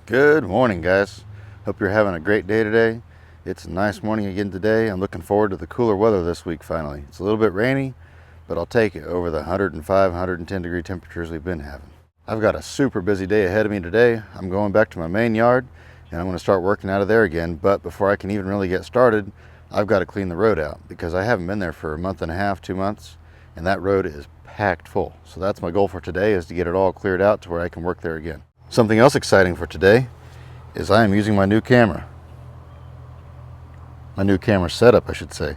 Good morning, guys. Hope you're having a great day today. It's a nice morning again today. I'm looking forward to the cooler weather this week finally. It's a little bit rainy, but I'll take it over the 105, 110 degree temperatures we've been having. I've got a super busy day ahead of me today. I'm going back to my main yard and I'm going to start working out of there again. But before I can even really get started, I've got to clean the road out because I haven't been there for a month and a half, 2 months, and that road is packed full. So that's my goal for today, is to get it all cleared out to where I can work there again. Something else exciting for today is I am using my new camera. My new camera setup, I should say.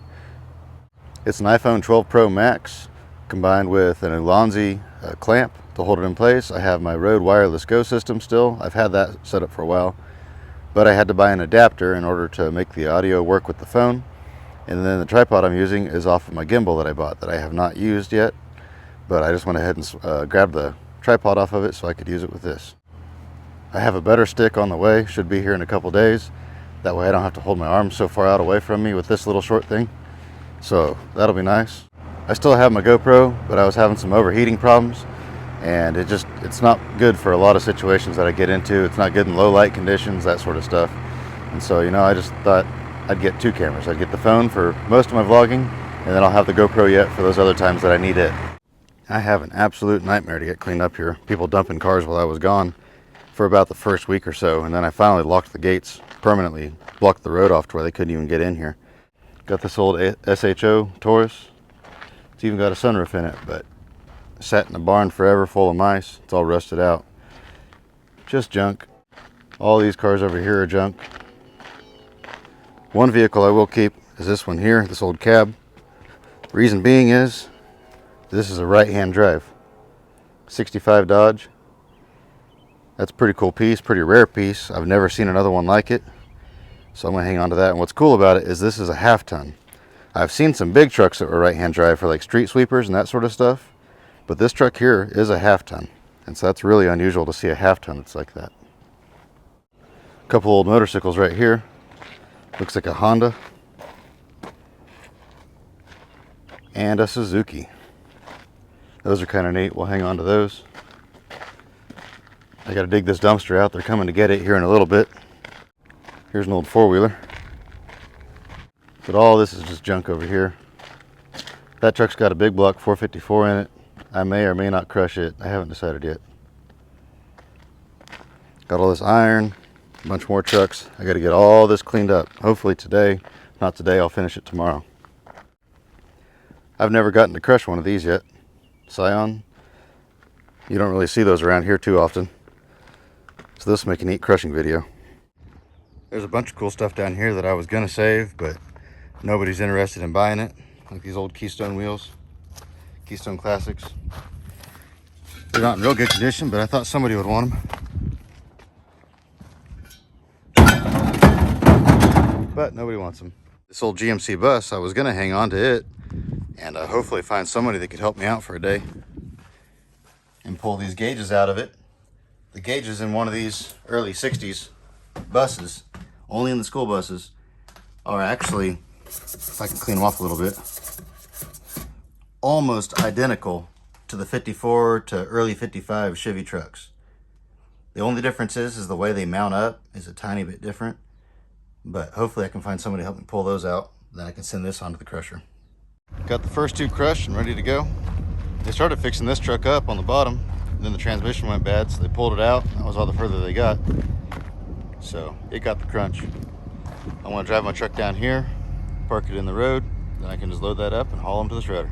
It's an iPhone 12 Pro Max combined with an Ulanzi clamp to hold it in place. I have my Rode Wireless Go system still. I've had that set up for a while, but I had to buy an adapter in order to make the audio work with the phone. And then the tripod I'm using is off of my gimbal that I bought that I have not used yet, but I just went ahead and grabbed the tripod off of it so I could use it with this. I have a better stick on the way, should be here in a couple days. That way I don't have to hold my arms so far out away from me with this little short thing. So that'll be nice. I still have my GoPro, but I was having some overheating problems, and it's not good for a lot of situations that I get into. It's not good in low light conditions, that sort of stuff. And so, I just thought I'd get two cameras. I'd get the phone for most of my vlogging, and then I'll have the GoPro yet for those other times that I need it. I have an absolute nightmare to get cleaned up here. People dumping cars while I was gone for about the first week or so, and then I finally locked the gates permanently, blocked the road off to where they couldn't even get in here. Got this old SHO Taurus. It's even got a sunroof in it, but sat in a barn forever full of mice. It's all rusted out. Just junk. All these cars over here are junk. One vehicle I will keep is this one here, this old cab. Reason being is this is a right-hand drive. 65 Dodge. That's a pretty cool piece, pretty rare piece. I've never seen another one like it, so I'm gonna hang on to that. And what's cool about it is this is a half ton. I've seen some big trucks that were right-hand drive for like street sweepers and that sort of stuff, but this truck here is a half ton, and so that's really unusual to see a half ton that's like that. A couple old motorcycles right here. Looks like a Honda and a Suzuki. Those are kind of neat. We'll hang on to those. I got to dig this dumpster out. They're coming to get it here in a little bit. Here's an old four-wheeler. But all this is just junk over here. That truck's got a big block 454 in it. I may or may not crush it. I haven't decided yet. Got all this iron, a bunch more trucks. I got to get all this cleaned up. Hopefully today. If not today, I'll finish it tomorrow. I've never gotten to crush one of these yet. Scion. You don't really see those around here too often. So this will make a neat crushing video. There's a bunch of cool stuff down here that I was gonna save, but nobody's interested in buying it. Like these old Keystone wheels, Keystone Classics. They're not in real good condition, but I thought somebody would want them. But nobody wants them. This old GMC bus, I was gonna hang on to it and hopefully find somebody that could help me out for a day and pull these gauges out of it. The gauges in one of these early 60s buses, only in the school buses, are actually, if I can clean them off a little bit, almost identical to the 54 to early 55 Chevy trucks. The only difference is the way they mount up is a tiny bit different, but hopefully I can find somebody to help me pull those out. Then I can send this onto the crusher. Got the first two crushed and ready to go. They started fixing this truck up on the bottom, then the transmission went bad, so they pulled it out. That was all the further they got. So it got the crunch. I want to drive my truck down here, park it in the road, then I can just load that up and haul them to the shredder.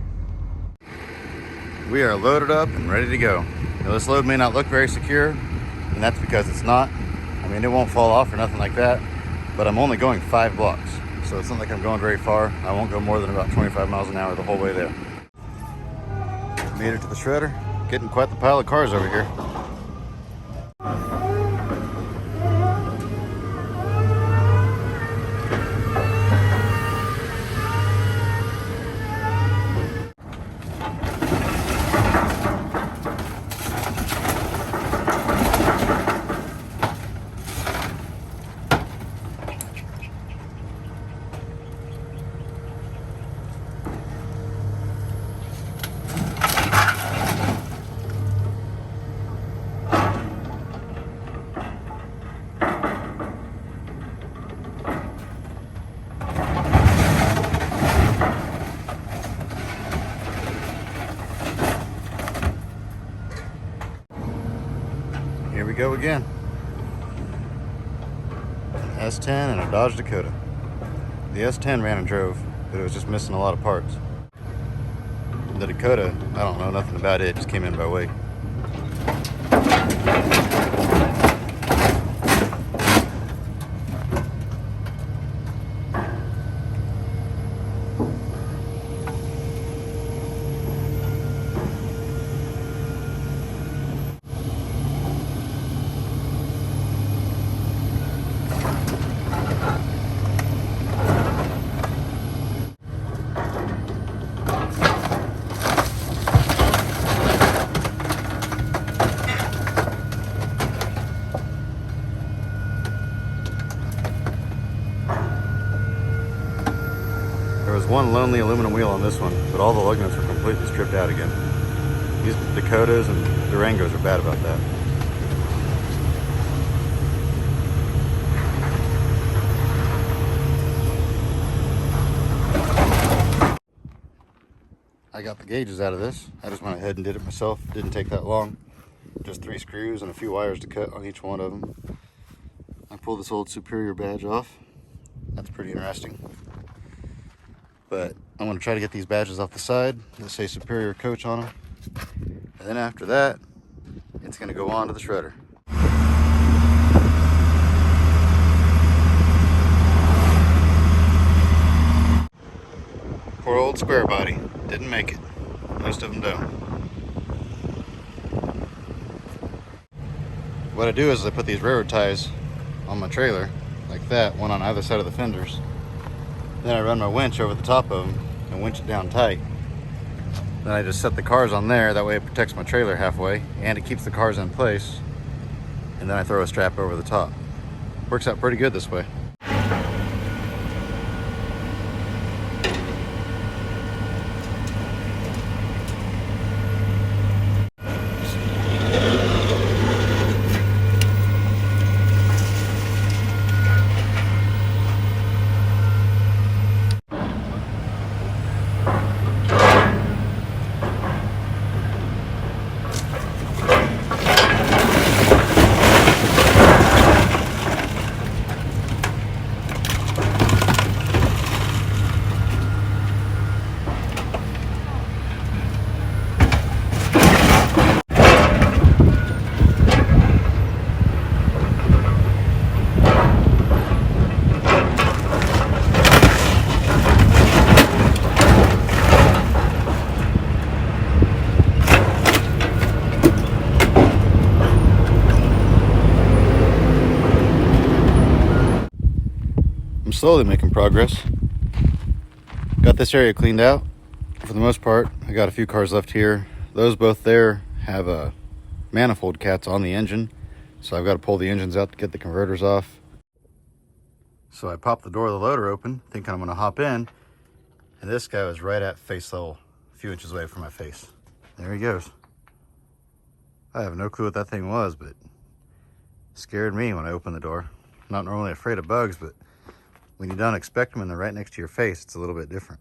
We are loaded up and ready to go. Now, this load may not look very secure, and that's because it's not. I mean, it won't fall off or nothing like that, but I'm only going 5 blocks. So it's not like I'm going very far. I won't go more than about 25 miles an hour the whole way there. Made it to the shredder. Getting quite the pile of cars over here. again. S10 and a Dodge Dakota. The S10 ran and drove, but it was just missing a lot of parts. The Dakota, I don't know nothing about it, just came in by weight. There was one lonely aluminum wheel on this one, but all the lug nuts were completely stripped out again. These Dakotas and Durangos are bad about that. I got the gauges out of this. I just went ahead and did it myself. Didn't take that long. Just 3 screws and a few wires to cut on each one of them. I pulled this old Superior badge off. That's pretty interesting. But I'm going to try to get these badges off the side that say Superior Coach on them. And then after that, it's going to go on to the shredder. Poor old square body. Didn't make it. Most of them don't. What I do is I put these railroad ties on my trailer, like that, one on either side of the fenders. Then I run my winch over the top of them and winch it down tight. Then I just set the cars on there, that way it protects my trailer halfway and it keeps the cars in place. And then I throw a strap over the top. Works out pretty good this way. I'm slowly making progress. Got this area cleaned out for the most part. I got a few cars left here. Those both there have manifold cats on the engine, so I've got to pull the engines out to get the converters off. So I popped the door of the loader open, thinking I'm going to hop in, and this guy was right at face level, a few inches away from my face. There he goes. I have no clue what that thing was, but it scared me when I opened the door. I'm not normally afraid of bugs, but when you don't expect them and they're right next to your face, it's a little bit different.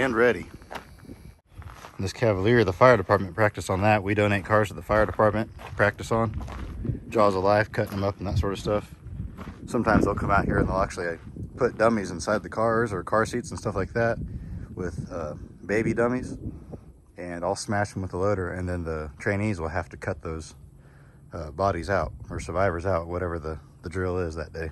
and ready. This Cavalier, the fire department practice on that. We donate cars to the fire department to practice on. Jaws of life, cutting them up and that sort of stuff. Sometimes they'll come out here and they'll actually put dummies inside the cars or car seats and stuff like that with baby dummies. And I'll smash them with the loader, and then the trainees will have to cut those bodies out or survivors out, whatever the drill is that day.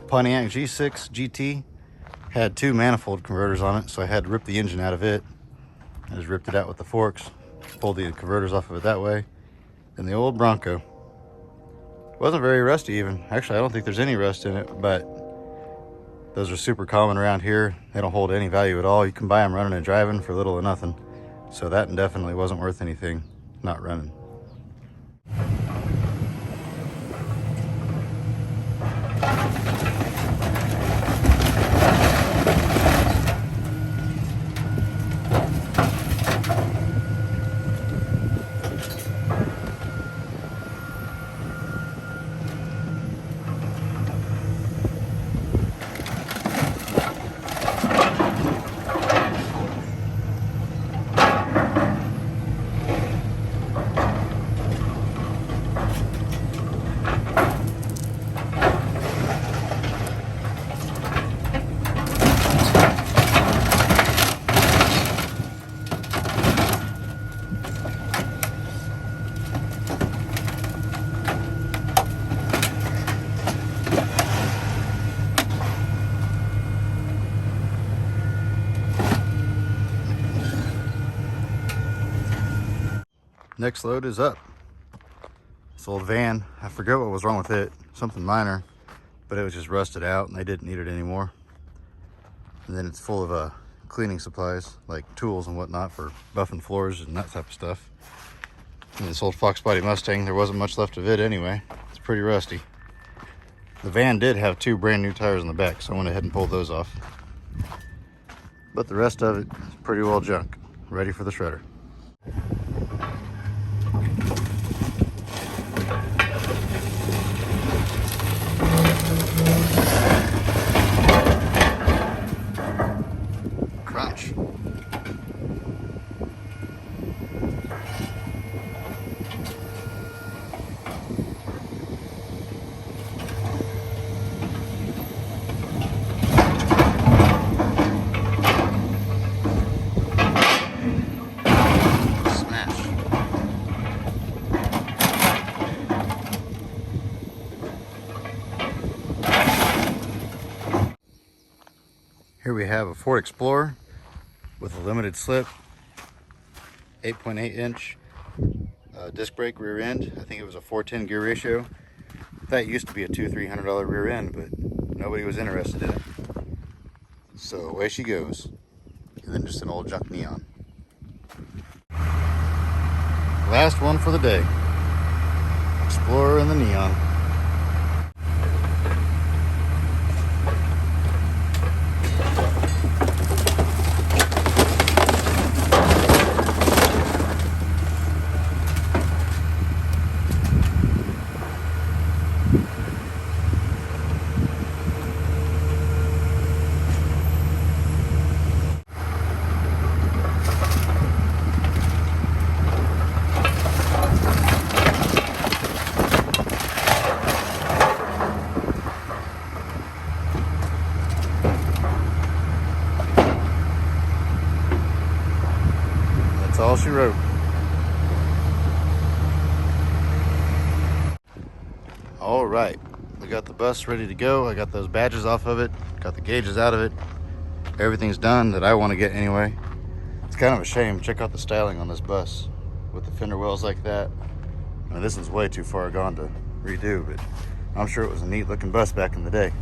Pontiac G6 GT had 2 manifold converters on it, so I had to rip the engine out of it. I just ripped it out with the forks, pulled the converters off of it that way. And the old Bronco wasn't very rusty even. Actually, I don't think there's any rust in it, but those are super common around here. They don't hold any value at all. You can buy them running and driving for little or nothing. So that definitely wasn't worth anything not running. Next load is up. This old van, I forget what was wrong with it, something minor, but it was just rusted out and they didn't need it anymore. And then it's full of cleaning supplies, like tools and whatnot for buffing floors and that type of stuff. And this old Fox Body Mustang, there wasn't much left of it anyway. It's pretty rusty. The van did have 2 brand new tires in the back, so I went ahead and pulled those off. But the rest of it is pretty well junk, ready for the shredder. Crunch. Here we have a Ford Explorer with a limited slip, 8.8 inch disc brake rear end. I think it was a 410 gear ratio. That used to be a $200-300 rear end, but nobody was interested in it. So away she goes. And then just an old junk Neon. Last one for the day. Explorer and the Neon. That's all she wrote. All right, we got the bus ready to go. I got those badges off of it, got the gauges out of it. Everything's done that I want to get anyway. It's kind of a shame. Check out the styling on this bus with the fender wells like that. Now, this is way too far gone to redo, but I'm sure it was a neat looking bus back in the day.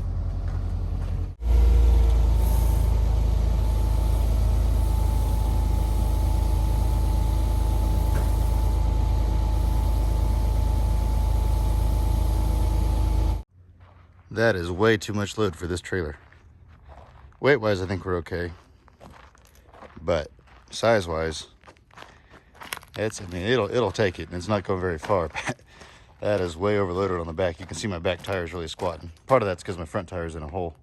That is way too much load for this trailer. Weight-wise, I think we're okay. But size-wise, I mean, it'll take it, and it's not going very far. That is way overloaded on the back. You can see my back tire is really squatting. Part of that's because my front tire is in a hole.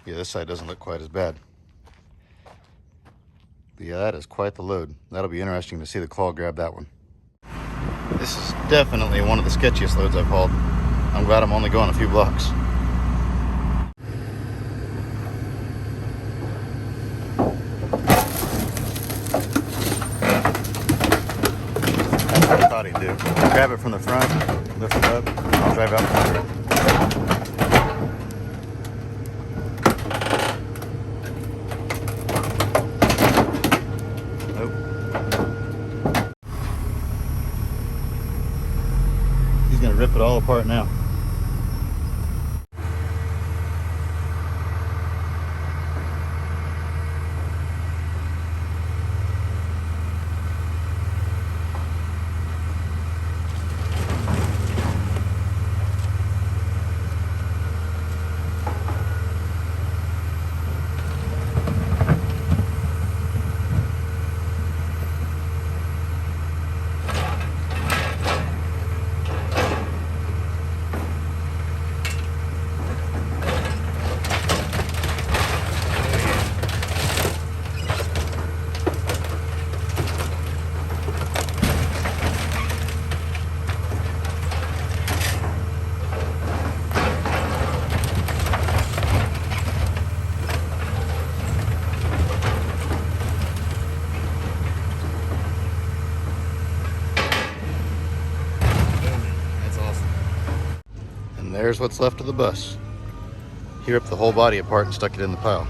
Yeah, this side doesn't look quite as bad. But yeah, that is quite the load. That'll be interesting to see the claw grab that one. This is definitely one of the sketchiest loads I've hauled. I'm glad I'm only going a few blocks. That's what I thought he'd do. Grab it from the front, lift it up, and I'll drive out from under it. He's gonna rip it all apart now. There's what's left of the bus. He ripped the whole body apart and stuck it in the pile.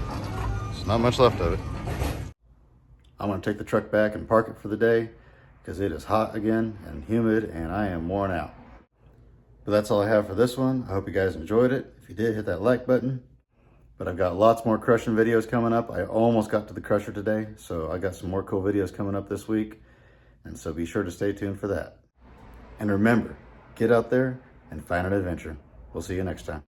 There's not much left of it. I'm gonna take the truck back and park it for the day because it is hot again and humid and I am worn out. But that's all I have for this one. I hope you guys enjoyed it. If you did, hit that like button. But I've got lots more crushing videos coming up. I almost got to the crusher today, so I got some more cool videos coming up this week. And so be sure to stay tuned for that. And remember, get out there and find an adventure. We'll see you next time.